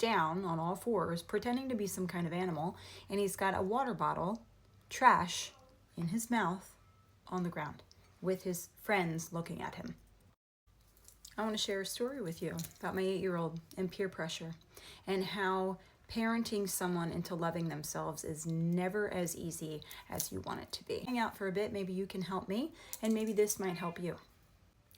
down on all fours, pretending to be some kind of animal, and he's got a water bottle, trash, in his mouth on the ground with his friends looking at him. I want to share a story with you about my 8-year-old and peer pressure and how parenting someone into loving themselves is never as easy as you want it to be. Hang out for a bit, maybe you can help me, and maybe this might help you.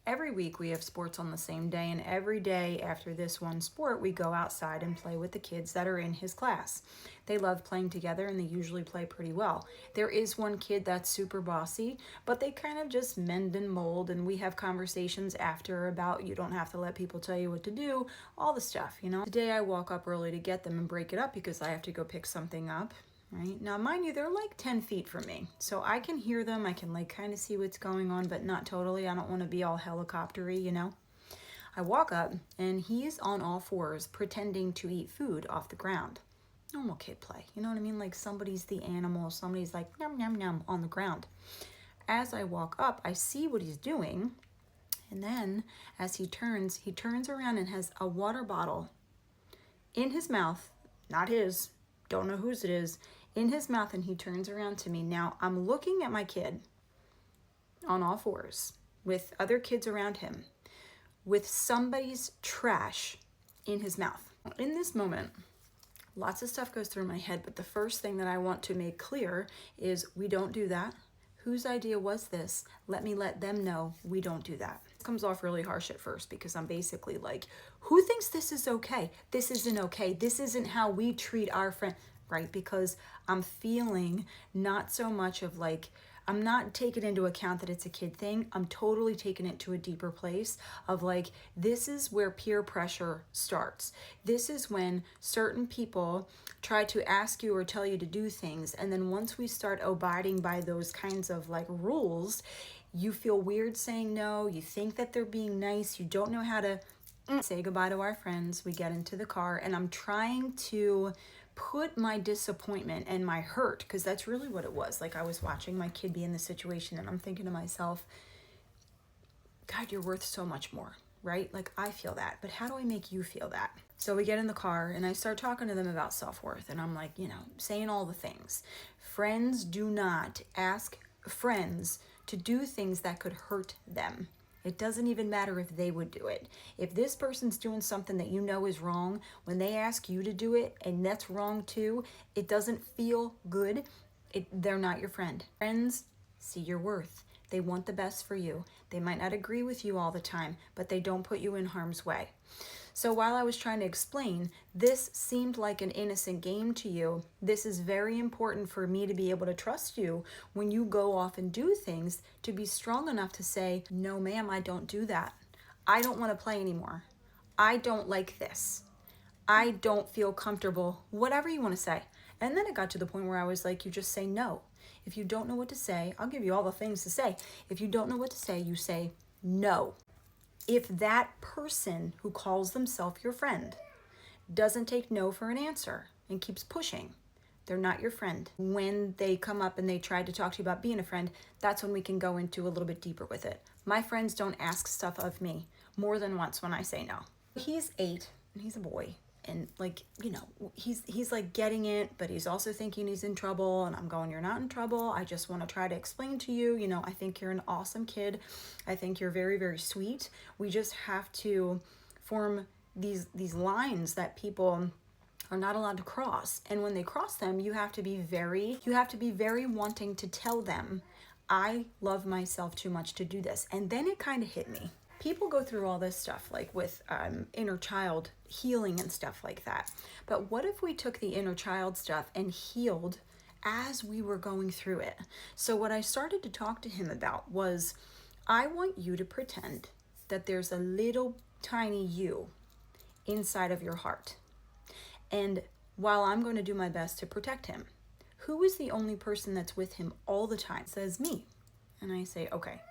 Every week we have sports on the same day, and every day after this one sport, we go outside and play with the kids that are in his class. They love playing together, and they usually play pretty well. There is one kid that's super bossy, but they kind of just mend and mold, and we have conversations after about you don't have to let people tell you what to do, all the stuff, you know. Today I walk up early to get them and break it up because I have to go pick something up. Right? Now, mind you, they're like 10 feet from me, so I can hear them. I can like kind of see what's going on, but not totally. I don't want to be all helicoptery, you know. I walk up, and he's on all fours pretending to eat food off the ground. Normal kid play, you know what I mean? Like somebody's the animal, somebody's like yum, yum, yum on the ground. As I walk up, I see what he's doing, and then as he turns around and has a water bottle in his mouth, not his, don't know whose it is, in his mouth, and he turns around to me. Now, I'm looking at my kid on all fours with other kids around him with somebody's trash in his mouth. In this moment, lots of stuff goes through my head, but the first thing that I want to make clear is we don't do that. Whose idea was this? Let me let them know we don't do that. It comes off really harsh at first because I'm basically like, who thinks this is okay? This isn't okay. This isn't how we treat our friend, right? Because I'm feeling not so much of like, I'm not taking into account that it's a kid thing. I'm totally taking it to a deeper place of like, this is where peer pressure starts. This is when certain people try to ask you or tell you to do things. And then once we start abiding by those kinds of like rules, you feel weird saying no. You think that they're being nice. You don't know how to say goodbye to our friends. We get into the car, and I'm trying to put my disappointment and my hurt, because that's really what it was. Like I was watching my kid be in this situation, and I'm thinking to myself, God, you're worth so much more, right? Like I feel that, but how do I make you feel that? So we get in the car, and I start talking to them about self-worth, and I'm like, you know, saying all the things. Friends do not ask friends to do things that could hurt them. It doesn't even matter if they would do it. If this person's doing something that you know is wrong, when they ask you to do it and that's wrong too, it doesn't feel good, they're not your friend. Friends see your worth. They want the best for you. They might not agree with you all the time, but they don't put you in harm's way. So while I was trying to explain, this seemed like an innocent game to you. This is very important for me to be able to trust you when you go off and do things, to be strong enough to say, no ma'am, I don't do that. I don't want to play anymore. I don't like this. I don't feel comfortable, whatever you want to say. And then it got to the point where I was like, you just say no. If you don't know what to say, I'll give you all the things to say. If you don't know what to say, you say no. If that person who calls themselves your friend doesn't take no for an answer and keeps pushing, they're not your friend. When they come up and they try to talk to you about being a friend, that's when we can go into a little bit deeper with it. My friends don't ask stuff of me more than once when I say no. He's 8 and he's a boy. And like, you know, he's like getting it, but he's also thinking he's in trouble. And I'm going, you're not in trouble. I just want to try to explain to you, you know, I think you're an awesome kid. I think you're very, very sweet. We just have to form these lines that people are not allowed to cross. And when they cross them, you have to be very wanting to tell them, I love myself too much to do this. And then it kind of hit me. People go through all this stuff like with inner child healing and stuff like that. But what if we took the inner child stuff and healed as we were going through it? So what I started to talk to him about was, I want you to pretend that there's a little tiny you inside of your heart. And while I'm going to do my best to protect him, who is the only person that's with him all the time? It says me. And I say, okay.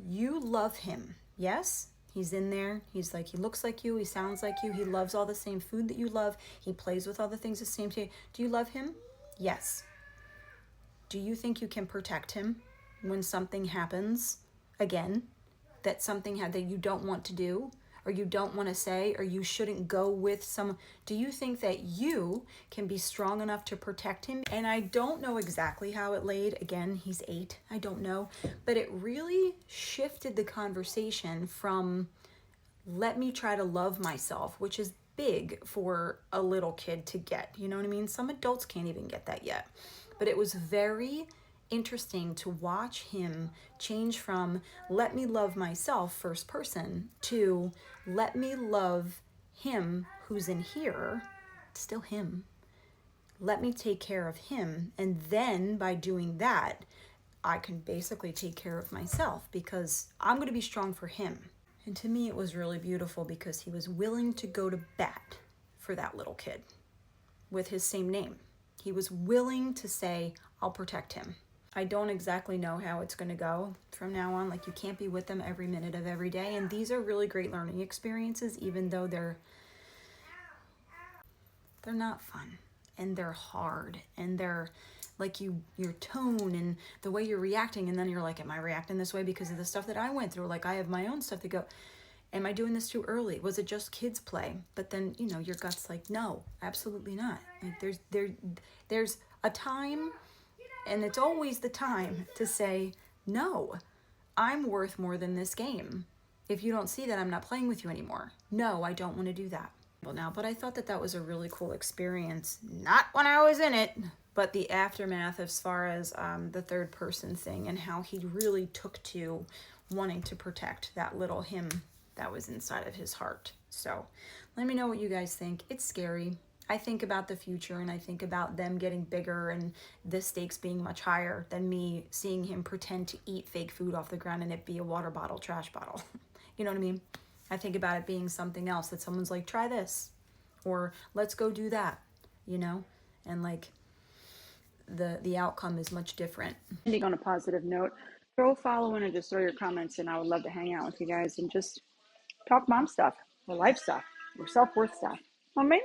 You love him, yes? He's in there. He's like, he looks like you. He sounds like you. He loves all the same food that you love. He plays with all the things the same to you. Do you love him? Yes. Do you think you can protect him when something happens again, that you don't want to do? or you don't want to say, or you shouldn't go with some. Do you think that you can be strong enough to protect him? And I don't know exactly how it laid. Again, he's 8. I don't know. But it really shifted the conversation from let me try to love myself, which is big for a little kid to get. You know what I mean? Some adults can't even get that yet. But it was very interesting to watch him change from let me love myself, first person, to let me love him who's in here, still him. Let me take care of him. And then by doing that, I can basically take care of myself because I'm going to be strong for him. And to me, it was really beautiful because he was willing to go to bat for that little kid with his same name. He was willing to say, I'll protect him. I don't exactly know how it's going to go from now on. Like, you can't be with them every minute of every day. And these are really great learning experiences, even though they're not fun and they're hard and they're like your tone and the way you're reacting, and then you're like, am I reacting this way because of the stuff that I went through? Like, I have my own stuff to go, am I doing this too early? Was it just kids play? But then, you know, your gut's like, no, absolutely not. Like, there's a time, and it's always the time to say, no, I'm worth more than this game. If you don't see that, I'm not playing with you anymore. No, I don't want to do that. Well, now, but I thought that was a really cool experience. Not when I was in it, but the aftermath as far as the third person thing and how he really took to wanting to protect that little him that was inside of his heart. So let me know what you guys think. It's scary. I think about the future and I think about them getting bigger and the stakes being much higher than me seeing him pretend to eat fake food off the ground and it be a water bottle, trash bottle. You know what I mean? I think about it being something else that someone's like, try this, or let's go do that, you know? And like the outcome is much different. Ending on a positive note, throw a follow in and just throw your comments in. I would love to hang out with you guys and just talk mom stuff or life stuff or self-worth stuff. Well, maybe